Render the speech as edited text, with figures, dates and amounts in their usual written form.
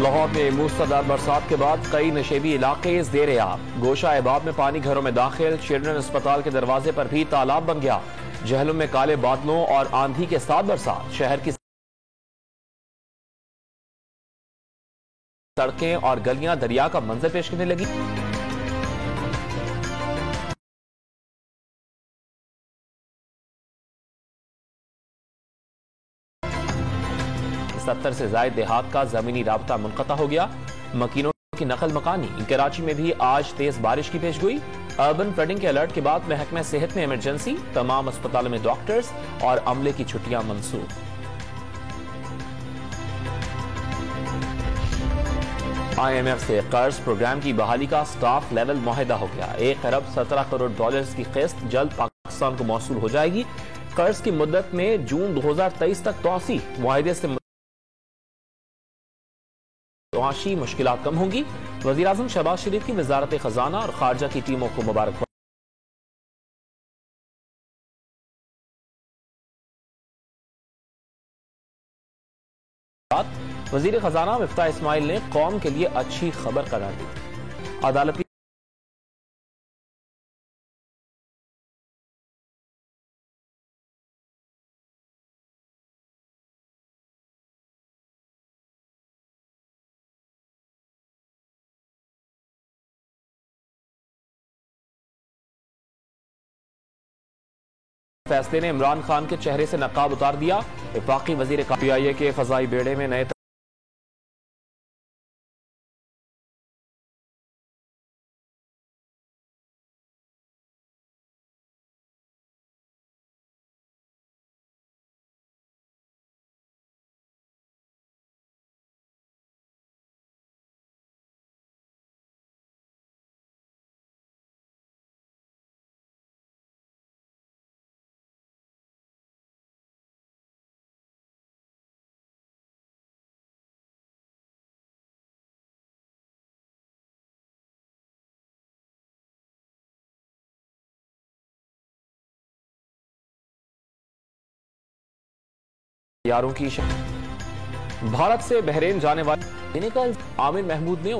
लाहौर में मूसलाधार बरसात के बाद कई नशेबी इलाके ज़ेरे आब। गोशा अहबाब में पानी घरों में दाखिल। चिल्ड्रन अस्पताल के दरवाजे पर भी तालाब बन गया। जहलुम में काले बादलों और आंधी के साथ बरसात। शहर की सड़कें और गलियां दरिया का मंजर पेश करने लगी। 70 से ज्यादा देहात का जमीनी राब्ता मुनक़ता हो गया। मकीनों की नकल मकानी। कराची में भी आज तेज बारिश की पेशगोई। अर्बन फ्लडिंग के अलर्ट के बाद महकमा सेहत में इमरजेंसी। तमाम अस्पतालों में डॉक्टर्स और अमले की छुट्टियां मंसूख। IMF से कर्ज प्रोग्राम की बहाली का स्टाफ लेवल मुआहिदा हो गया। 1 अरब 17 करोड़ डॉलर्स की किस्त जल्द पाकिस्तान को मौसूल हो जाएगी। कर्ज की मुद्दत में जून 2023 तक तोसी। मुआहिदे से मुआशी मुश्किलात कम होंगी। वज़ीर आज़म शहबाज शरीफ की वज़ारत खजाना और खारजा की टीमों को मुबारकबाद। वज़ीर खजाना मिफ्ताह इस्माइल ने कौम के लिए अच्छी खबर करार दी। अदालती फैसले ने इमरान खान के चेहरे से नकाब उतार दिया। वफाकी वज़ीर PIA के फजाई बेड़े में नए यारों की भारत से बहरीन जाने वाले आमिर महमूद ने